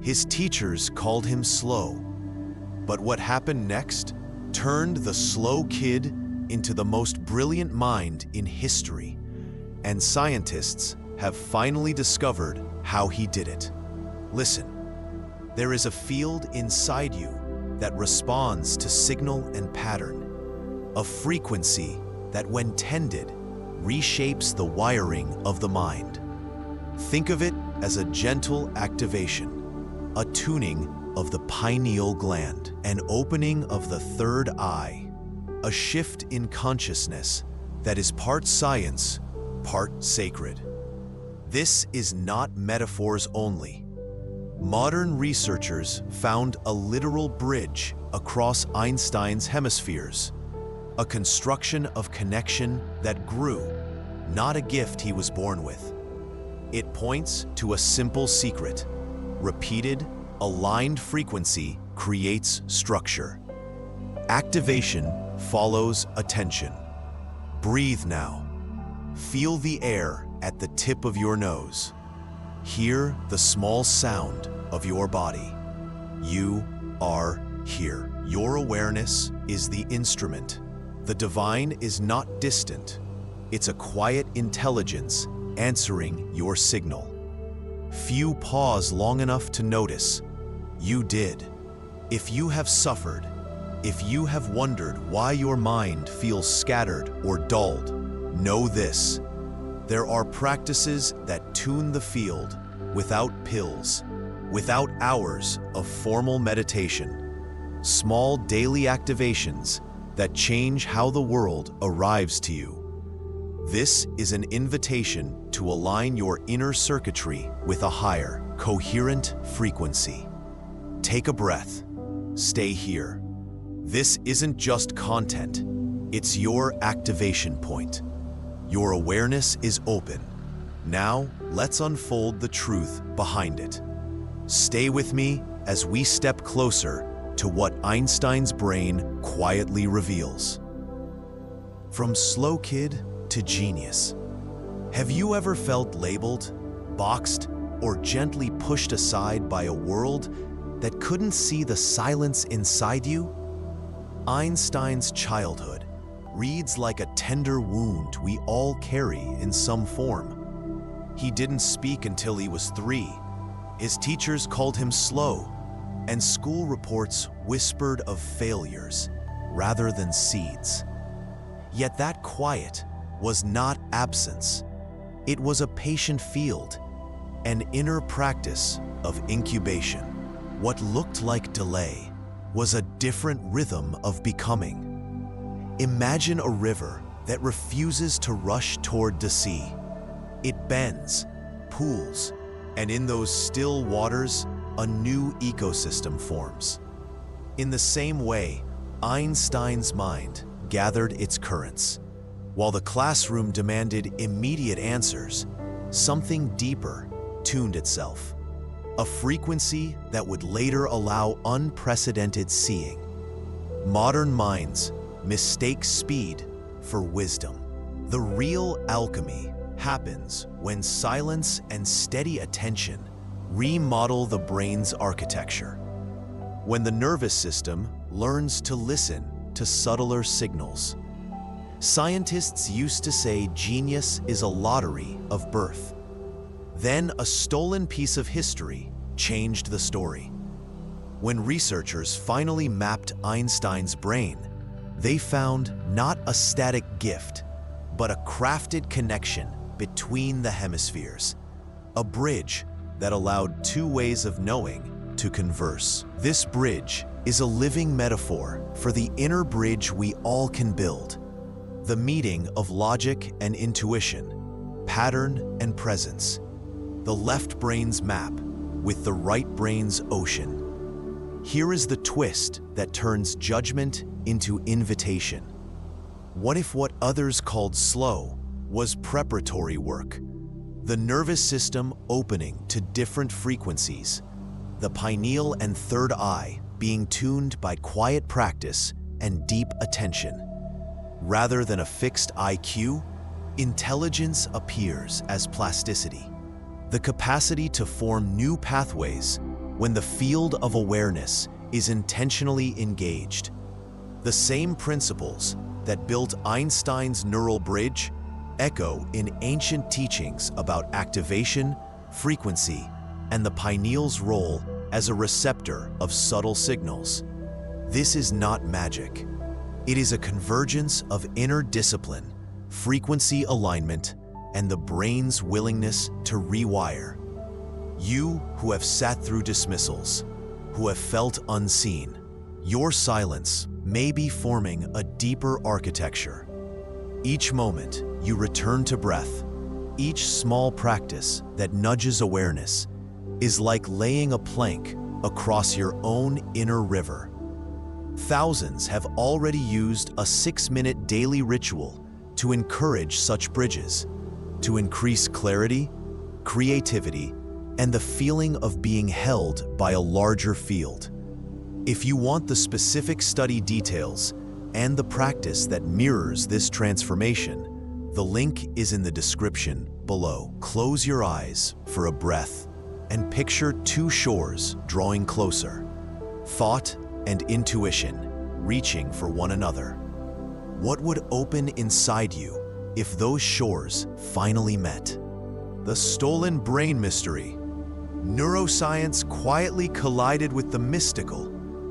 His teachers called him slow. But what happened next turned the slow kid into the most brilliant mind in history, and scientists have finally discovered how he did it. Listen, there is a field inside you that responds to signal and pattern, a frequency that, when tended, reshapes the wiring of the mind. Think of it as a gentle activation, a tuning of the pineal gland, an opening of the third eye, a shift in consciousness that is part science, part sacred. This is not metaphors only. Modern researchers found a literal bridge across Einstein's hemispheres, a construction of connection that grew, not a gift he was born with. It points to a simple secret: repeated, aligned frequency creates structure. Activation follows attention. Breathe now. Feel the air at the tip of your nose. Hear the small sound of your body. You are here. Your awareness is the instrument. The divine is not distant. It's a quiet intelligence answering your signal. Few pause long enough to notice. You did. If you have suffered, if you have wondered why your mind feels scattered or dulled, know this: there are practices that tune the field without pills, without hours of formal meditation. Small daily activations that change how the world arrives to you. This is an invitation to align your inner circuitry with a higher, coherent frequency. Take a breath. Stay here. This isn't just content. It's your activation point. Your awareness is open. Now, let's unfold the truth behind it. Stay with me as we step closer to what Einstein's brain quietly reveals. From slow kid to genius. Have you ever felt labeled, boxed, or gently pushed aside by a world that couldn't see the silence inside you? Einstein's childhood reads like a tender wound we all carry in some form. He didn't speak until he was 3. His teachers called him slow, and school reports whispered of failures rather than seeds. Yet that quiet was not absence. It was a patient field, an inner practice of incubation. What looked like delay was a different rhythm of becoming. Imagine a river that refuses to rush toward the sea. It bends, pools, and in those still waters, a new ecosystem forms. In the same way, Einstein's mind gathered its currents. While the classroom demanded immediate answers, something deeper tuned itself. A frequency that would later allow unprecedented seeing. Modern minds mistake speed for wisdom. The real alchemy happens when silence and steady attention remodel the brain's architecture. When the nervous system learns to listen to subtler signals. Scientists used to say genius is a lottery of birth. Then a stolen piece of history changed the story. When researchers finally mapped Einstein's brain, they found not a static gift, but a crafted connection between the hemispheres, a bridge that allowed two ways of knowing to converse. This bridge is a living metaphor for the inner bridge we all can build, the meeting of logic and intuition, pattern and presence, the left brain's map with the right brain's ocean. Here is the twist that turns judgment into invitation. What if what others called slow was preparatory work? The nervous system opening to different frequencies, the pineal and third eye being tuned by quiet practice and deep attention. Rather than a fixed IQ, intelligence appears as plasticity, the capacity to form new pathways when the field of awareness is intentionally engaged. The same principles that built Einstein's neural bridge echo in ancient teachings about activation, frequency, and the pineal's role as a receptor of subtle signals. This is not magic. It is a convergence of inner discipline, frequency alignment, and the brain's willingness to rewire. You who have sat through dismissals, who have felt unseen, your silence may be forming a deeper architecture. Each moment you return to breath, each small practice that nudges awareness, is like laying a plank across your own inner river. Thousands have already used a 6-minute daily ritual to encourage such bridges, to increase clarity, creativity, and the feeling of being held by a larger field. If you want the specific study details and the practice that mirrors this transformation, the link is in the description below. Close your eyes for a breath and picture two shores drawing closer, thought and intuition reaching for one another. What would open inside you if those shores finally met? The stolen brain mystery. Neuroscience quietly collided with the mystical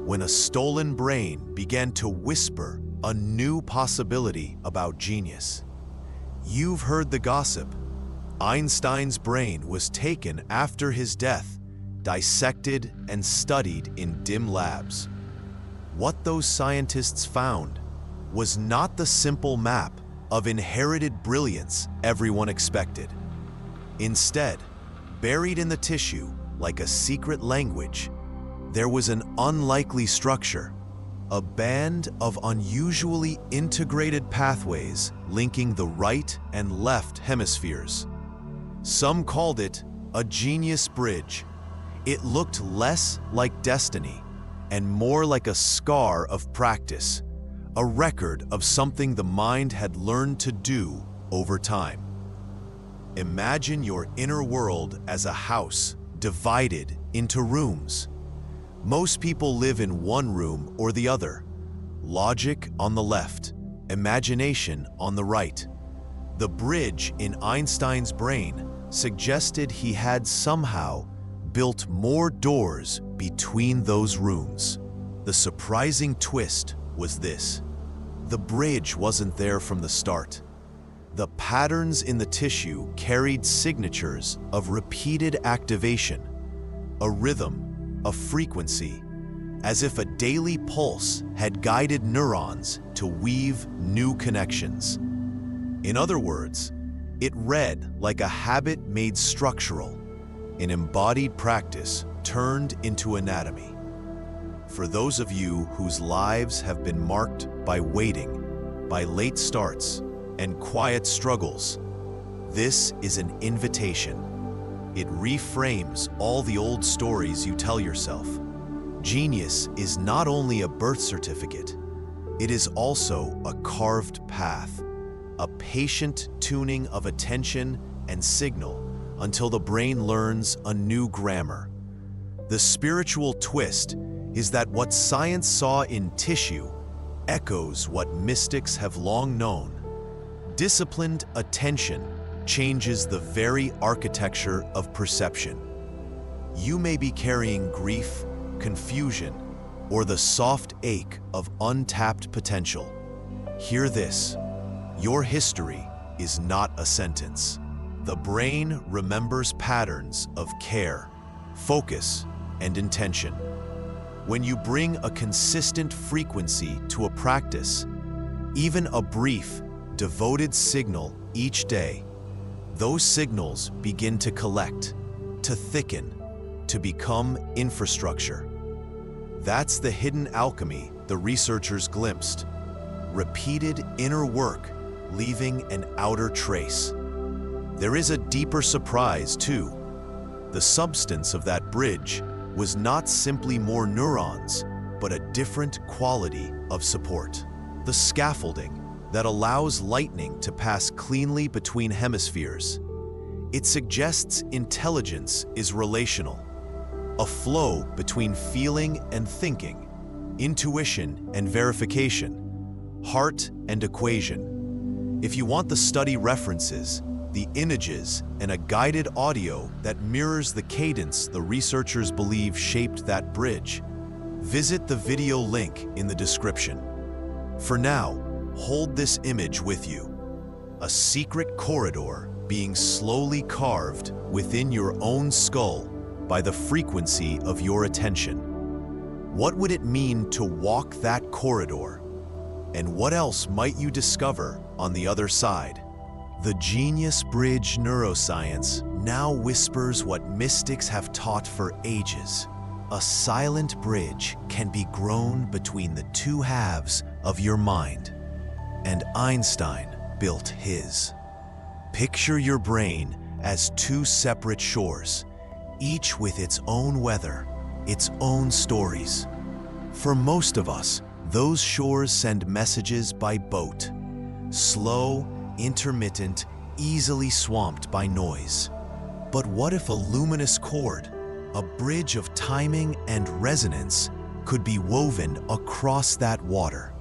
when a stolen brain began to whisper a new possibility about genius. You've heard the gossip. Einstein's brain was taken after his death, dissected and studied in dim labs. What those scientists found was not the simple map of inherited brilliance everyone expected. Instead, buried in the tissue like a secret language, there was an unlikely structure, a band of unusually integrated pathways linking the right and left hemispheres. Some called it a genius bridge. It looked less like destiny and more like a scar of practice, a record of something the mind had learned to do over time. Imagine your inner world as a house divided into rooms. Most people live in one room or the other. Logic on the left, imagination on the right. The bridge in Einstein's brain suggested he had somehow built more doors between those rooms. The surprising twist was this: the bridge wasn't there from the start. The patterns in the tissue carried signatures of repeated activation, a rhythm, a frequency, as if a daily pulse had guided neurons to weave new connections. In other words, it read like a habit made structural, an embodied practice turned into anatomy. For those of you whose lives have been marked by waiting, by late starts, and quiet struggles, this is an invitation. It reframes all the old stories you tell yourself. Genius is not only a birth certificate, it is also a carved path, a patient tuning of attention and signal until the brain learns a new grammar. The spiritual twist is that what science saw in tissue echoes what mystics have long known. Disciplined attention changes the very architecture of perception. You may be carrying grief, confusion, or the soft ache of untapped potential. Hear this: your history is not a sentence. The brain remembers patterns of care, focus, and intention. When you bring a consistent frequency to a practice, even a brief, devoted signal each day, those signals begin to collect, to thicken, to become infrastructure. That's the hidden alchemy the researchers glimpsed. Repeated inner work, leaving an outer trace. There is a deeper surprise, too. The substance of that bridge was not simply more neurons, but a different quality of support. The scaffolding that allows lightning to pass cleanly between hemispheres. It suggests intelligence is relational. a flow between feeling and thinking, intuition and verification, heart and equation. If you want the study references, the images, and a guided audio that mirrors the cadence the researchers believe shaped that bridge, visit the video link in the description. For now, hold this image with you. A secret corridor being slowly carved within your own skull by the frequency of your attention. What would it mean to walk that corridor? And what else might you discover on the other side? The Genius Bridge neuroscience now whispers what mystics have taught for ages. A silent bridge can be grown between the two halves of your mind. And Einstein built his. Picture your brain as two separate shores, each with its own weather, its own stories. For most of us, those shores send messages by boat. Slow, intermittent, easily swamped by noise. But what if a luminous cord, a bridge of timing and resonance, could be woven across that water?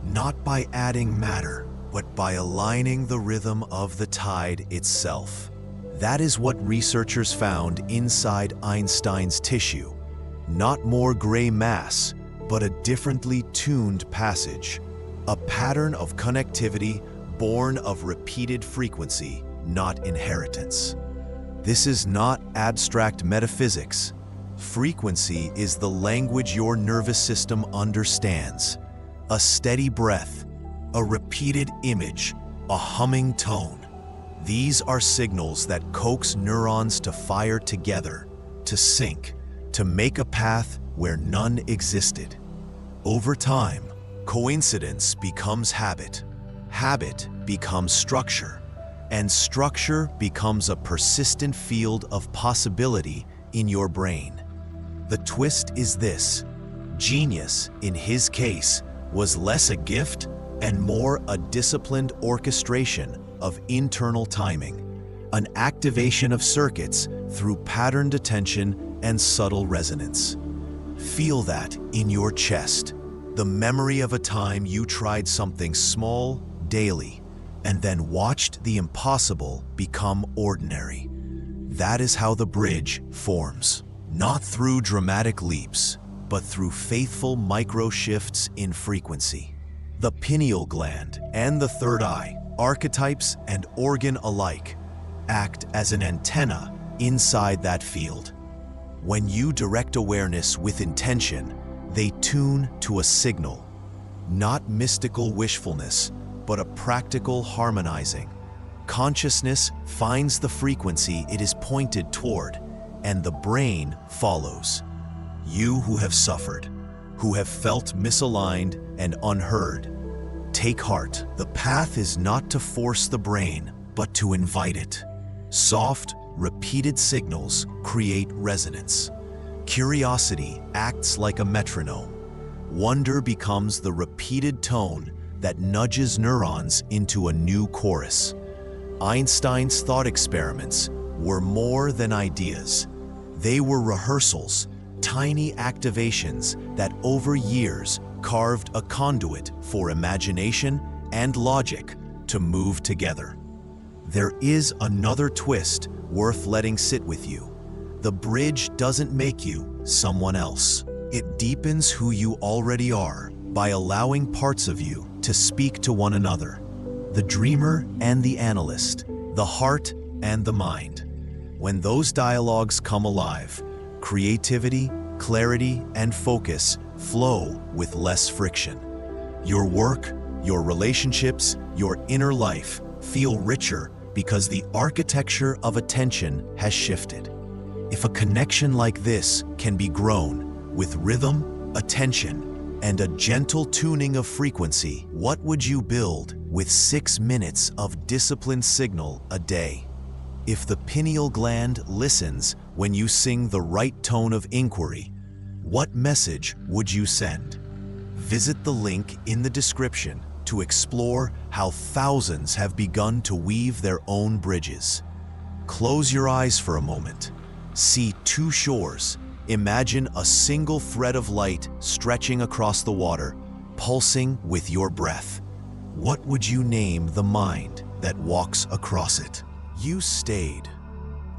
Not by adding matter, but by aligning the rhythm of the tide itself. That is what researchers found inside Einstein's tissue. Not more gray mass, but a differently tuned passage. A pattern of connectivity born of repeated frequency, not inheritance. This is not abstract metaphysics. Frequency is the language your nervous system understands. A steady breath, a repeated image, a humming tone. These are signals that coax neurons to fire together, to sync, to make a path where none existed. Over time, coincidence becomes habit, habit becomes structure, and structure becomes a persistent field of possibility in your brain. The twist is this: genius, in his case, was less a gift and more a disciplined orchestration of internal timing, an activation of circuits through patterned attention and subtle resonance. Feel that in your chest, the memory of a time you tried something small daily and then watched the impossible become ordinary. That is how the bridge forms, not through dramatic leaps, but through faithful micro-shifts in frequency. The pineal gland and the third eye, archetypes and organ alike, act as an antenna inside that field. When you direct awareness with intention, they tune to a signal, not mystical wishfulness, but a practical harmonizing. Consciousness finds the frequency it is pointed toward, and the brain follows. You who have suffered, who have felt misaligned and unheard, take heart. The path is not to force the brain, but to invite it. Soft, repeated signals create resonance. Curiosity acts like a metronome. Wonder becomes the repeated tone that nudges neurons into a new chorus. Einstein's thought experiments were more than ideas. They were rehearsals, tiny activations that over years carved a conduit for imagination and logic to move together. There is another twist worth letting sit with you. The bridge doesn't make you someone else. It deepens who you already are by allowing parts of you to speak to one another. The dreamer and the analyst, the heart and the mind. When those dialogues come alive, creativity, clarity, and focus flow with less friction. Your work, your relationships, your inner life feel richer because the architecture of attention has shifted. If a connection like this can be grown with rhythm, attention, and a gentle tuning of frequency, what would you build with 6 minutes of disciplined signal a day? If the pineal gland listens when you sing the right tone of inquiry, what message would you send? Visit the link in the description to explore how thousands have begun to weave their own bridges. Close your eyes for a moment. See two shores, Imagine a single thread of light stretching across the water, pulsing with your breath. What would you name the mind that walks across it? You stayed.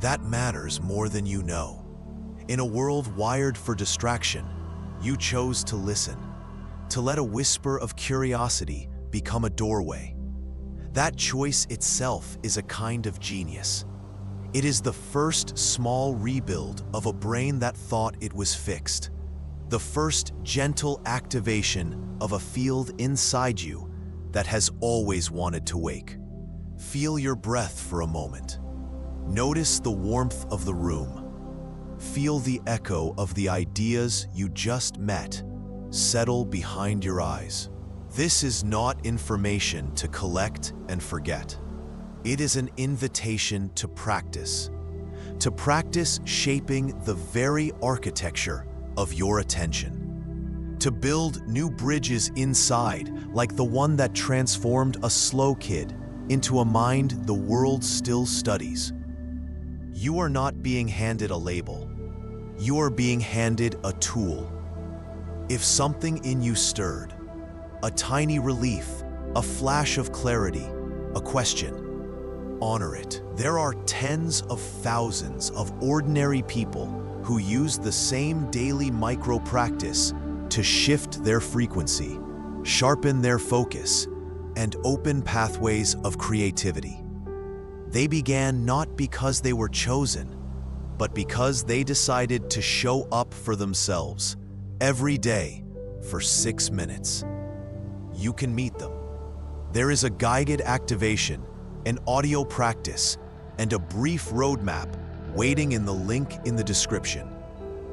That matters more than you know. In a world wired for distraction, you chose to listen, to let a whisper of curiosity become a doorway. That choice itself is a kind of genius. It is the first small rebuild of a brain that thought it was fixed. The first gentle activation of a field inside you that has always wanted to wake. Feel your breath for a moment. Notice the warmth of the room. Feel the echo of the ideas you just met settle behind your eyes. This is not information to collect and forget. It is an invitation to practice shaping the very architecture of your attention. To build new bridges inside, like the one that transformed a slow kid into a mind the world still studies. You are not being handed a label. You are being handed a tool. If something in you stirred, a tiny relief, a flash of clarity, a question, honor it. There are tens of thousands of ordinary people who use the same daily micro-practice to shift their frequency, sharpen their focus, and open pathways of creativity. They began not because they were chosen, but because they decided to show up for themselves every day for 6 minutes. You can meet them. There is a guided activation, an audio practice, and a brief roadmap waiting in the link in the description.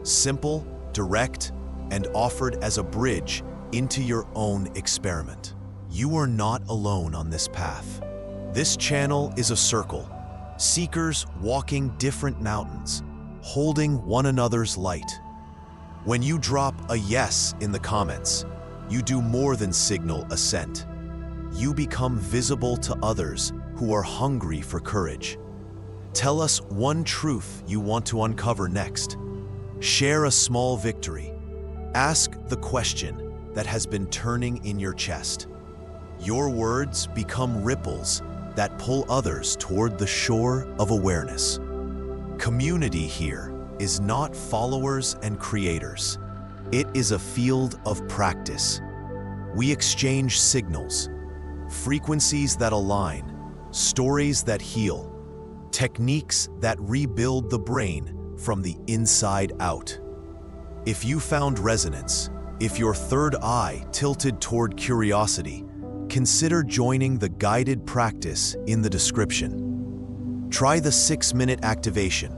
Simple, direct, and offered as a bridge into your own experiment. You are not alone on this path. This channel is a circle, seekers walking different mountains, holding one another's light. When you drop a yes in the comments, you do more than signal assent. You become visible to others who are hungry for courage. Tell us one truth you want to uncover next. Share a small victory. Ask the question that has been turning in your chest. Your words become ripples that pull others toward the shore of awareness. Community here is not followers and creators. It is a field of practice. We exchange signals, frequencies that align, stories that heal, techniques that rebuild the brain from the inside out. If you found resonance, if your third eye tilted toward curiosity, consider joining the guided practice in the description. Try the 6-minute activation.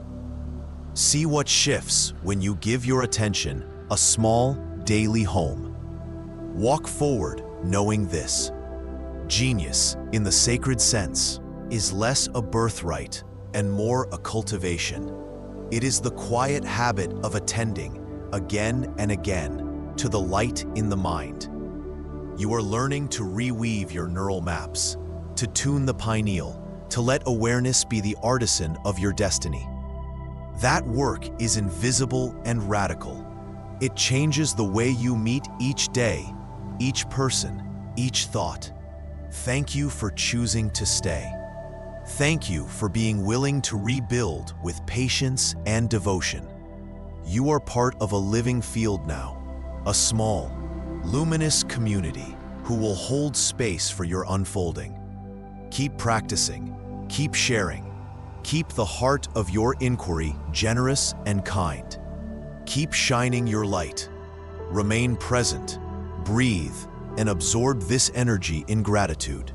See what shifts when you give your attention a small daily home. Walk forward knowing this. Genius, in the sacred sense, is less a birthright and more a cultivation. It is the quiet habit of attending, again and again, to the light in the mind. You are learning to reweave your neural maps, to tune the pineal, to let awareness be the artisan of your destiny. That work is invisible and radical. It changes the way you meet each day, each person, each thought. Thank you for choosing to stay. Thank you for being willing to rebuild with patience and devotion. You are part of a living field now, a small, luminous community who will hold space for your unfolding. Keep practicing, keep sharing, keep the heart of your inquiry generous and kind. Keep shining your light. Remain present, breathe, and absorb this energy in gratitude.